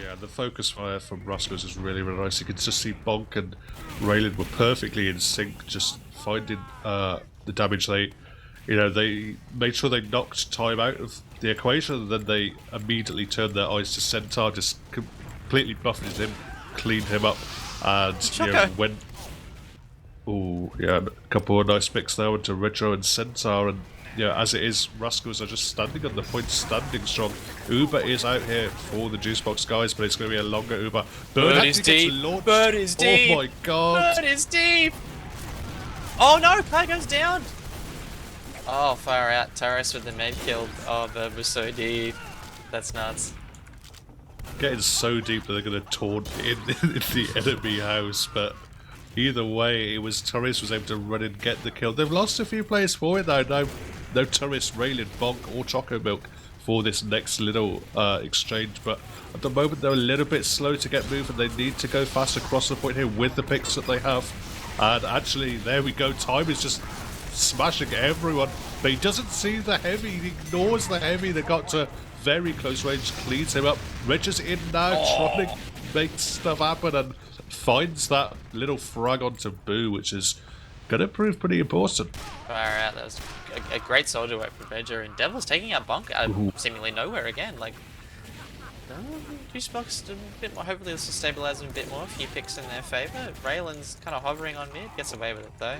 Yeah, the focus fire from Rasgals is really, really nice. You can just see Bonk and Raylan were perfectly in sync, just finding the damage. They made sure they knocked time out of the equation, and then they immediately turned their eyes to Centaur, just completely buffeted him, cleaned him up, and went. Ooh, yeah, a couple of nice picks there into Retro and Centaur, and as it is, Rascals are just standing on the point, standing strong. Uber is out here for the Juice Box guys, but it's going to be a longer Uber. Bird is deep. Bird is deep. Oh my god. Bird is deep. Oh no, player goes down. Oh, far out. Turris with the med killed. Oh, Bird was so deep. That's nuts. Getting so deep that they're going to taunt in the enemy house, but either way, Turris was able to run and get the kill. They've lost a few players for it though. No Turris, Raylan, Bonk, or Choco Milk for this next little exchange, but at the moment they're a little bit slow to get moving. They need to go fast across the point here with the picks that they have. And actually, there we go. Time is just smashing everyone, but he doesn't see the heavy. He ignores the heavy. They got to very close range, cleans him up. Reg is in now, trying to make stuff happen, and finds that little frag onto Boo, which is going to prove pretty important. Far out. That was a great soldier work from Redger, and Devil's taking out Bonk out of seemingly nowhere again. Like, Juice Box a bit more. Hopefully this will stabilize them a bit more. A few picks in their favour. Raylan's kind of hovering on mid, gets away with it though.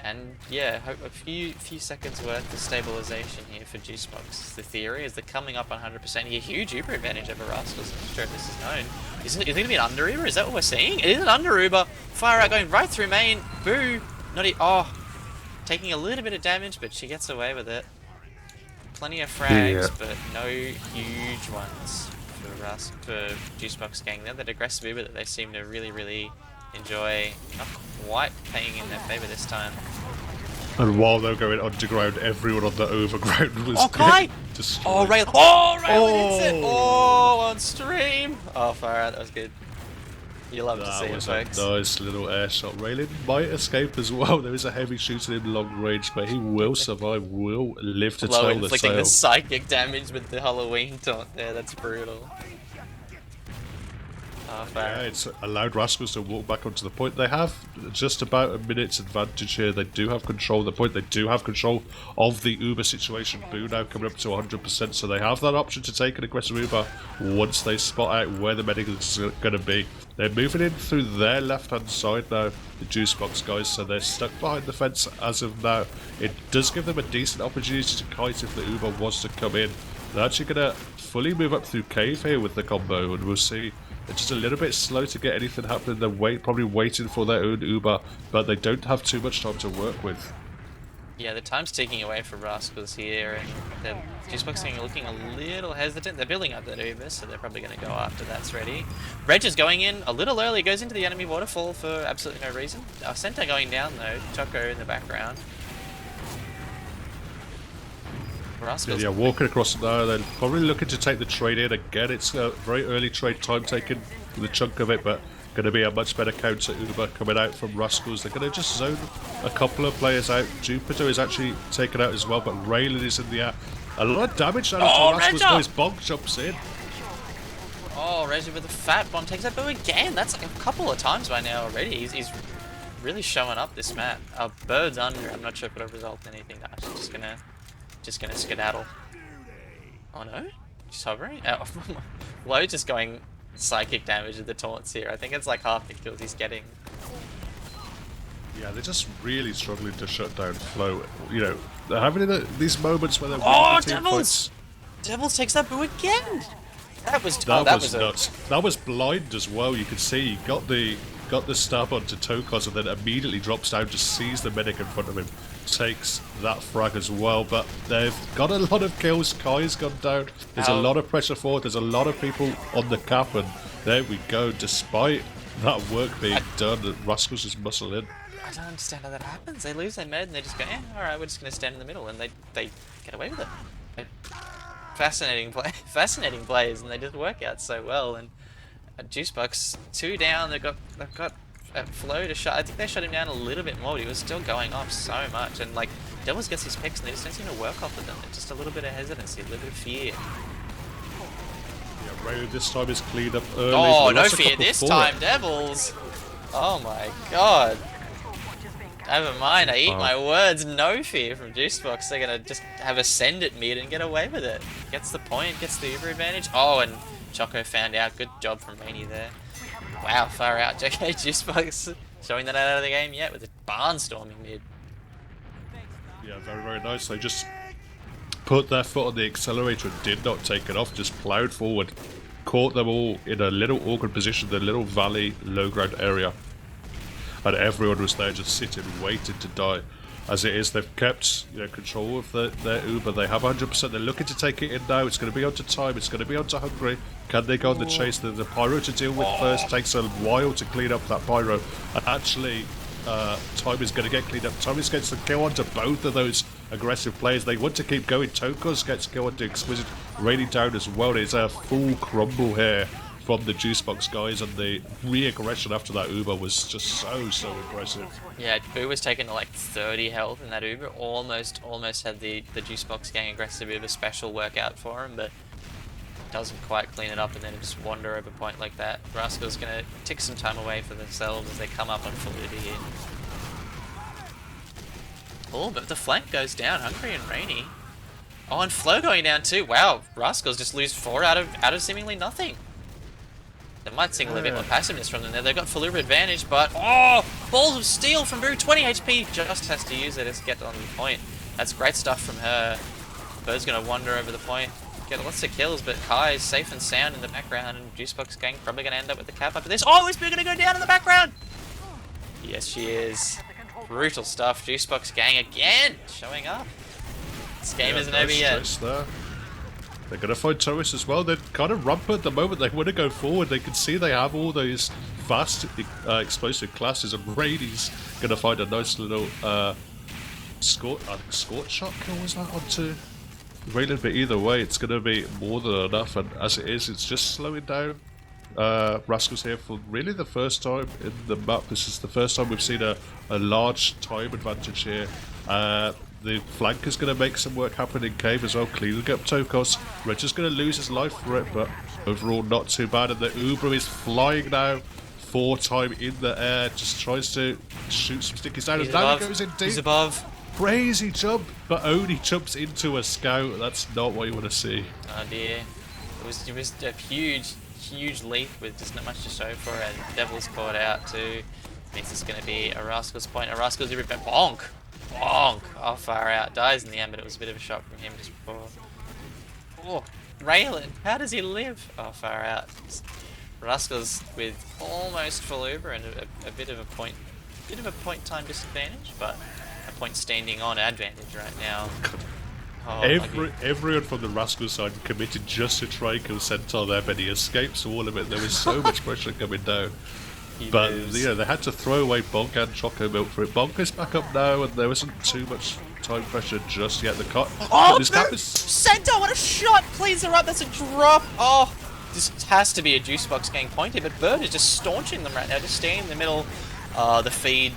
And yeah, a few seconds worth of stabilization here for Juice Box. The theory is they're coming up 100%. A huge Uber advantage over Rascals. I'm not sure if this is known. Is it going to be an under Uber? Is that what we're seeing? It is an under Uber. Fire out going right through main. Boo. Taking a little bit of damage, but she gets away with it. Plenty of frags, but no huge ones for Juice Box gang. They're that aggressive Uber that they seem to really, really enjoy. Not quite paying in their favour this time. And while they're going underground, everyone on the overground was Kai! destroyed. Oh, Raylan! Oh, Raylan hits it! Oh, on stream! Oh, far out, that was good. You love to see it, folks. Nice little air shot. Raylan might escape as well. There is a heavy shooting in long range, but he will survive, will live to tell the tale. Inflicting the psychic damage with the Halloween taunt there, that's brutal. Oh, yeah, it's allowed Rascals to walk back onto the point. They have just about a minute's advantage here. They do have control of the point. They do have control of the Uber situation. Boo now coming up to 100%, so they have that option to take an aggressive Uber once they spot out where the medic is going to be. They're moving in through their left-hand side now, the Juice Box guys, so they're stuck behind the fence as of now. It does give them a decent opportunity to kite if the Uber wants to come in. They're actually going to fully move up through Cave here with the combo, and we'll see. It's just a little bit slow to get anything happening. They're probably waiting for their own Uber, but they don't have too much time to work with. Yeah, the time's ticking away for Rascals here, and the Juice Box are looking a little hesitant. They're building up that Uber, so they're probably going to go after that's ready. Reg is going in a little early, goes into the enemy waterfall for absolutely no reason. Center going down though, Choco in the background. Yeah, walking across now, they're probably looking to take the trade in again. It's a very early trade, time taken with a chunk of it, but going to be a much better counter Uber coming out from Rascals. They're going to just zone a couple of players out. Jupiter is actually taken out as well, but Raylan is in the air. A lot of damage now to Rascals, boys. Bonk jumps in. Oh, Reggie with a fat bomb takes that bow again. That's like a couple of times by now already. He's really showing up this map. Bird's under. I'm not sure if it'll result in anything. No, she's just gonna skedaddle. Oh no, she's hovering. Oh, Low just going psychic damage with the taunts here. I think it's like half the kills he's getting. Yeah, they're just really struggling to shut down Flow. You know, they're having these moments where they're winning the team fights. Devils takes that boo again. That was nuts. That was blind as well. You could see he got the got the stab onto Tokos and then immediately drops down, just sees the medic in front of him, takes that frag as well. But they've got a lot of kills. Kai's gone down. There's a lot of pressure forward. There's a lot of people on the cap, and there we go. Despite that work being done, rasgals just muscle in. I don't understand how that happens. They lose their med and they just go, alright, we're just going to stand in the middle, and they get away with it. Fascinating plays, and they just work out so well. And Juicebox 2 down. They've got Flow to shut. I think they shut him down a little bit more, but he was still going off so much. And like Devils gets his picks, and they just don't seem to work off of them. It's just a little bit of hesitancy, a little bit of fear. Yeah, Ray this time is cleaned up early. Oh, no fear this time, Devils. Oh my god. Never mind, I eat my words. No fear from Juicebox. They're gonna just have a send at mid and get away with it. Gets the point, gets the Uber advantage. Oh, and Choco found out. Good job from Rainy there. Wow, far out. JK Juicebox showing that out of the game yet with a barnstorming mid. Yeah, very, very nice. They just put their foot on the accelerator and did not take it off. Just ploughed forward. Caught them all in a little awkward position, the little valley, low ground area. And everyone was there just sitting, waiting to die. As it is, they've kept control of their Uber. They have 100%. They're looking to take it in now. It's going to be onto time. It's going to be onto Hungry. Can they go on the chase? The Pyro to deal with first. Takes a while to clean up that Pyro. And actually, time is going to get cleaned up. Time is getting to kill onto both of those aggressive players. They want to keep going. Tokos gets kill onto Exquisite. Raining down as well. It's a full crumble here from the Juicebox guys, and the re-aggression after that Uber was just so impressive. Yeah, Boo was taking to like 30 health in that Uber. Almost had the Juicebox gang aggressive Uber special work out for him, but doesn't quite clean it up, and then just wander over point like that. rasgals gonna take some time away for themselves as they come up on Faluda here. Oh, but the flank goes down. Hungry and Rainy. Oh, and Flow going down too. Wow, rasgals just lose 4 out of seemingly nothing. They might single a bit more passiveness from them there. They've got Faluba advantage, but oh, balls of steel from Boo. 20 HP, just has to use it to get on the point. That's great stuff from her. Bird's gonna wander over the point, get lots of kills, but Kai is safe and sound in the background, and Juicebox gang probably gonna end up with the cap after this. Oh, is Boo gonna go down in the background? Yes, she is. Brutal stuff. Juicebox gang again showing up. This game isn't over yet. They're going to find Torres as well. They're kind of rampant at the moment. They want to go forward. They can see they have all those fast, explosive classes, and Rainy's going to find a nice little scorch shot kill. Was that onto Raylan? But either way, it's going to be more than enough. And as it is, it's just slowing down rasgals here for really the first time in the map. This is the first time we've seen a large time advantage here. The flank is going to make some work happen in cave as well, cleaning up Tokos. Reggie's going to lose his life for it, but overall not too bad. And the Uber is flying now, 4-time in the air, just tries to shoot some stickies down. And now he goes in deep. He's above. Crazy jump, but only jumps into a scout. That's not what you want to see. Oh dear. It was a huge leap with just not much to show for it. And Devil's caught out too. Means it's going to be a rasgals point. A rasgals Uber bonk. Bonk! Oh, far out. Dies in the end, but it was a bit of a shot from him just before. Oh, Raylan, how does he live? Oh, far out. rasgals with almost full Uber and a bit of a point time disadvantage, but a point standing on advantage right now. Oh, everyone from the rasgals side committed just to try and kill Centaur there, but he escapes all of it. There was so much pressure coming down. But they had to throw away Bonk and Choco Milk for it. Bonk is back up now, and there wasn't too much time pressure just yet. The cut. Oh, this cap is Centaur! What a shot! Please, her up. That's a drop. Oh, this has to be a Juicebox gang point here, but Bird is just staunching them right now, just staying in the middle. The feed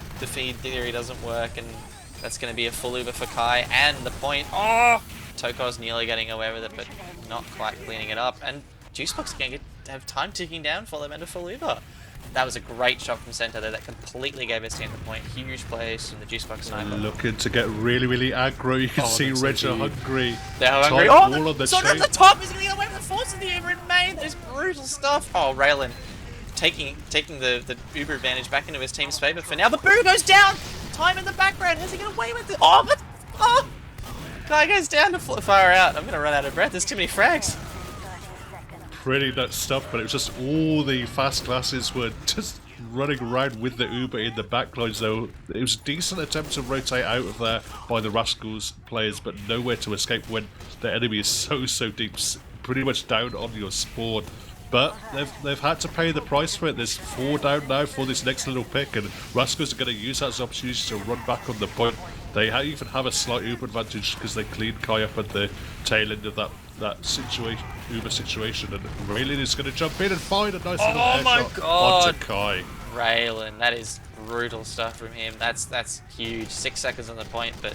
theory doesn't work, and that's going to be a full Uber for Kai and the point. Oh, Toko's nearly getting away with it, but not quite cleaning it up. And Juicebox gang have time ticking down for them and a full Uber. That was a great shot from Centaur there that completely gave us the point. Huge plays from the Juicebox sniper. Looking to get really aggro. You can see Reggie hungry. They're hungry. Oh, all on the so at the top is going to get away with the force of the Uber in main. That is brutal stuff. Oh, Raylan taking the Uber advantage back into his team's favour for now. But Boo goes down. Time in the background. Has he get away with it? Oh, but guy goes down to far out. I'm going to run out of breath. There's too many frags. Pretty nuts stuff, but it was just all the fast classes were just running around with the Uber in the backlines though. It was a decent attempt to rotate out of there by the Rascals players, but nowhere to escape when the enemy is so deep, pretty much down on your spawn. But they've had to pay the price for it. There's 4 down now for this next little pick, and Rascals are going to use that as an opportunity to run back on the point. They even have a slight Uber advantage because they cleaned Kai up at the tail end of that situation, Uber situation, and Raylan is going to jump in and find a nice little air shot onto Kai. Raylan, that is brutal stuff from him. That's huge. 6 seconds on the point, but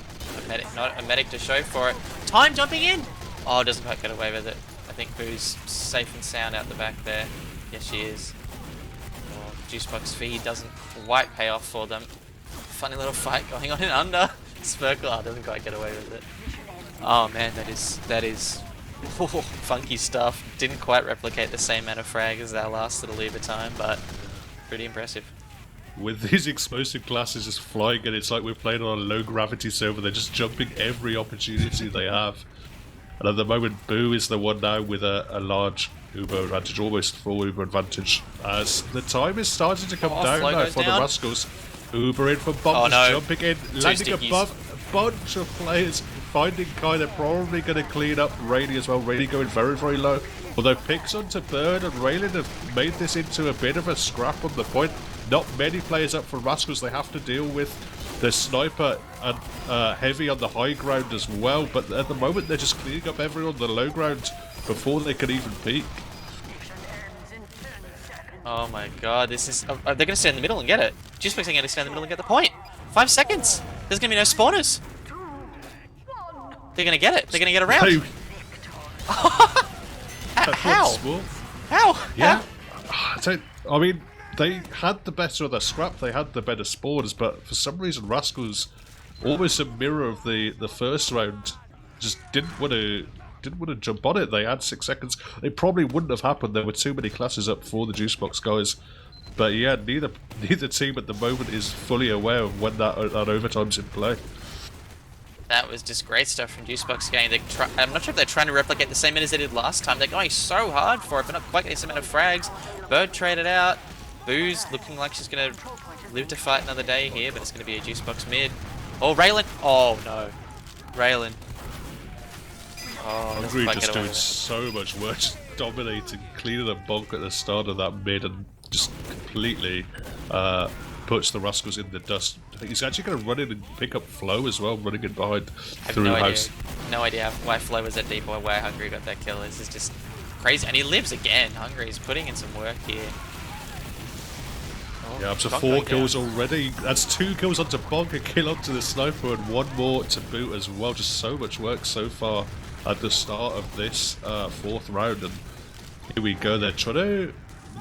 not a medic to show for it. Time jumping in. Oh, doesn't quite get away with it. I think Boo's safe and sound out the back there. Yes, she is. Oh, Juicebox feed doesn't quite pay off for them. Funny little fight going on in under. Spurkler doesn't quite get away with it. Oh man, that is funky stuff. Didn't quite replicate the same amount of frag as our last little Uber time, but pretty impressive. With these explosive classes just flying, and it's like we're playing on a low gravity server. They're just jumping every opportunity they have. And at the moment, Boo is the one now with a large Uber advantage, almost full Uber advantage. As the time is starting to come down now for the Rascals. Uber in from Bombers, jumping in, landing above a bunch of players, finding Kai. They're probably going to clean up Rainy as well. Rainy going very low. Although picks onto Bird and Raylan have made this into a bit of a scrap on the point. Not many players up for Rascals. They have to deal with the sniper and heavy on the high ground as well. But at the moment, they're just cleaning up everyone on the low ground before they can even peek. Oh my god, this is... they're going to stand in the middle and get it. Juicebox are going to stand in the middle and get the point. 5 seconds. There's going to be no spawners. They're going to get it. They're going to get around. How? How? Yeah. I mean, they had the better of the scrap. They had the better spawners, but for some reason, Rascals, almost a mirror of the first round, just didn't want to jump on it. They had 6 seconds. It probably wouldn't have happened. There were too many classes up for the Juicebox guys. But yeah, neither team at the moment is fully aware of when that overtime's in play. That was just great stuff from Juicebox game. I'm not sure if they're trying to replicate the same as they did last time. They're going so hard for it, but not quite getting the same amount of frags. Bird traded out. Boo's looking like she's going to live to fight another day here, but it's going to be a Juicebox mid. Oh, Raylan. Oh, no. Raylan. Oh, Hungry just doing so much work, just dominating, cleaning a bonk at the start of that mid and just completely puts the Rascals in the dust. I think he's actually going to run in and pick up Flo as well, running in behind through house. No idea why Flo was that deep or why Hungry got that kill. This is just crazy. And he lives again. Hungry is putting in some work here. Oh, yeah, up to 4 kills already. That's 2 kills onto Bonk, a kill onto the sniper, and 1 more to boot as well. Just so much work so far at the start of this 4th round. And here we go. They're trying to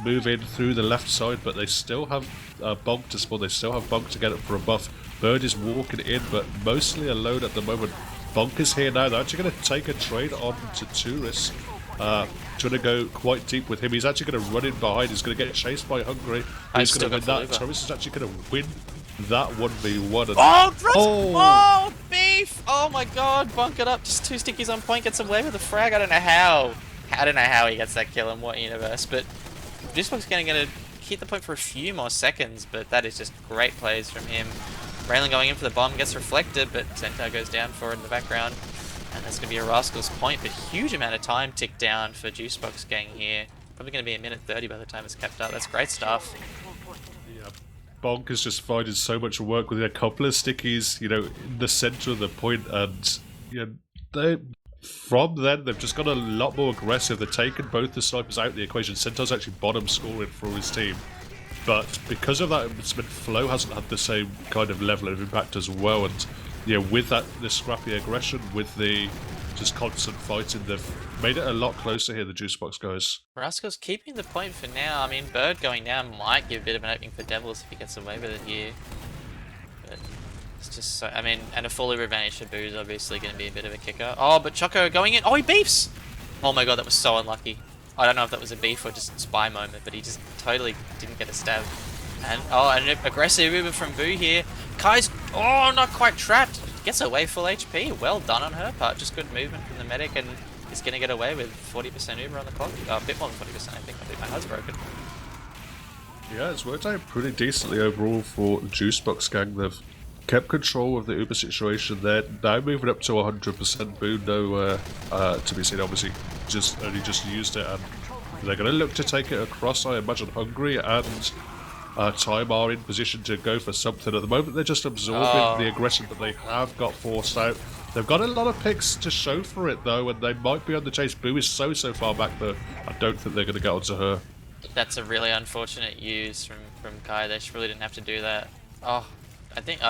move in through the left side, but they still have Bonk to spawn. They still have Bonk to get up for a buff. Bird is walking in, but mostly alone at the moment. Bonk is here now. They're actually going to take a trade on to Tourist. Trying to go quite deep with him. He's actually going to run in behind. He's going to get chased by Hungry. He's going to win that. Tourist is actually going to win that 1v1. And oh, beef! Oh my god, Bonk it up. Just 2 stickies on point. Gets away with the frag. I don't know how. I don't know how he gets that kill in what universe, but this one's going to keep the point for a few more seconds, but that is just great plays from him. Raylan going in for the bomb, gets reflected, but Centaur goes down for it in the background. And that's going to be a Rascals point, but huge amount of time ticked down for Juicebox gang here. Probably going to be 1:30 by the time it's kept up. That's great stuff. Yeah, Bonk is just finding so much work with a couple of stickies, you know, in the centre of the point, and you know, from then they've just got a lot more aggressive. They've taken both the snipers out of the equation. Centaur's actually bottom scoring for his team. But because of that, it's been Flo hasn't had the same kind of level of impact as well, and yeah, with that, the scrappy aggression, with the just constant fighting, they've made it a lot closer here, the Juicebox guys. Rascals keeping the point for now. I mean, Bird going down might give a bit of an opening for Devils if he gets away with it here. But it's just so, I mean, and a fully advantage for Boo is obviously going to be a bit of a kicker. Oh, but Choco going in. Oh, he beefs! Oh my god, that was so unlucky. I don't know if that was a beef or just a spy moment, but he just totally didn't get a stab. And an aggressive Uber from Boo here. Kai's not quite trapped. Gets away full HP. Well done on her part. Just good movement from the medic, and is going to get away with 40% Uber on the clock. A bit more than 40%, I think. I think my HUD's broken. Yeah, it's worked out pretty decently overall for the Juicebox gang. They've kept control of the Uber situation. They're now moving up to 100%. Borneo, to be seen, obviously, only just used it, and they're going to look to take it across. I imagine Hungary and Time are in position to go for something. At the moment, they're just absorbing the aggression that they have got forced out. They've got a lot of picks to show for it, though, and they might be on the chase. Boo is so far back, though. I don't think they're going to get onto her. That's a really unfortunate use from Kai. They really didn't have to do that. Oh, I think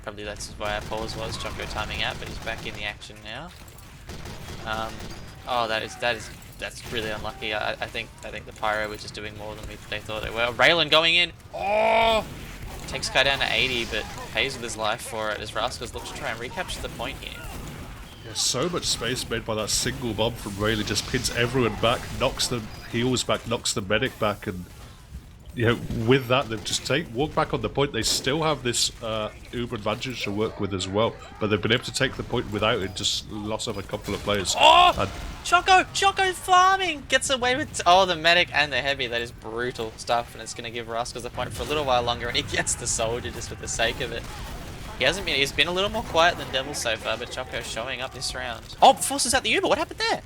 probably that's why our pause was Choco timing out, but he's back in the action now. Oh, that's really unlucky. I think the Pyro was just doing more than they thought it were. Raylan going in. Oh, takes Kai down to 80, but pays with his life for it as rasgals look to try and recapture the point here. Yeah, so much space made by that single bomb from Rayleigh, just pins everyone back, knocks them, heals back, knocks the medic back, and you know, with that they've just walk back on the point. They still have this Uber advantage to work with as well, but they've been able to take the point without it, just loss of a couple of players. Oh! And Choco farming! Gets away with the medic and the heavy. That is brutal stuff, and it's going to give rasgals the point for a little while longer, and he gets the soldier just for the sake of it. He's been a little more quiet than Devil so far, but Choco showing up this round. Oh, forces out the Uber. What happened there?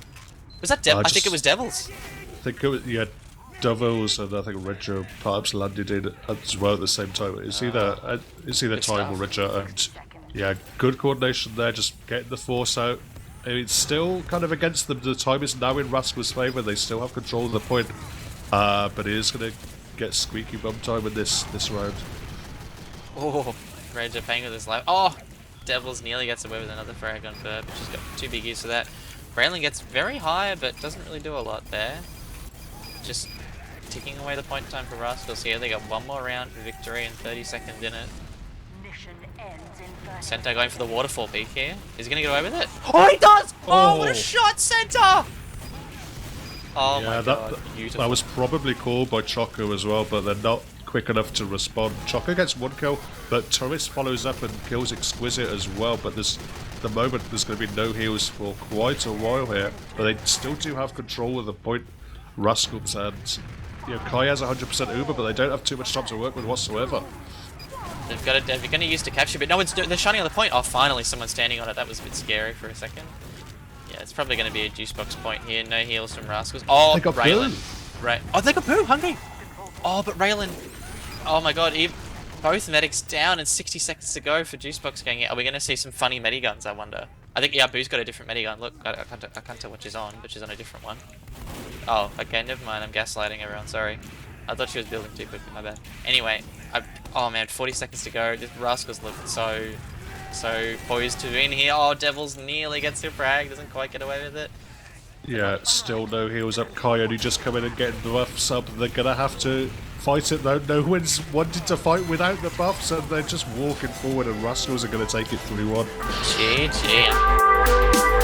Was that Devil? I think it was Devils. I think it was, yeah, Devils, and I think Redger perhaps landed in as well at the same time. It's either Time or Redger, and yeah, good coordination there, just getting the force out. It's still kind of against them. The time is now in rasgals' favour. They still have control of the point, but it is going to get squeaky bum time in this round. Oh, Ranger paying with his life. Oh, Devils nearly gets away with another frag on Burp. She's got 2 biggies for that. Raylan gets very high, but doesn't really do a lot there. Just ticking away the point time for rasgals here. They got one more round for victory and 30 seconds in it. Centaur going for the waterfall peak here. Is he going to get away with it? Oh, he does! Oh, what a shot, Centaur! Oh yeah, my god, beautiful. That was probably called by Choco as well, but they're not quick enough to respond. Choco gets 1 kill, but Turris follows up and kills Exquisite as well, but the moment there's going to be no heals for quite a while here, but they still do have control of the point, rasgals, and you know, Kai has 100% Uber, but they don't have too much time to work with whatsoever. They're going to use to capture, but no, they're shining on the point. Oh, finally, someone's standing on it. That was a bit scary for a second. Yeah, it's probably going to be a Juicebox point here. No heals from rasgals. Oh, they got Raylan. Oh, they got Boo, hungry. Oh, but Raylan. Oh my god, both medics down and 60 seconds to go for Juicebox going. Are we going to see some funny mediguns, I wonder? I think, yeah, Boo's got a different medigun. Look, I can't tell what she's on, but she's on a different one. Oh, okay, never mind. I'm gaslighting everyone, sorry. I thought she was building too quickly, my bad. Anyway, oh man, 40 seconds to go. This rasgals look so poised to win here. Oh, Devils nearly gets to frag, doesn't quite get away with it. Yeah, still no heals up. Kai only just coming and getting the buffs up. They're going to have to fight it though. No one's wanted to fight without the buffs, and they're just walking forward, and rasgals are going to take it 3-1. GG.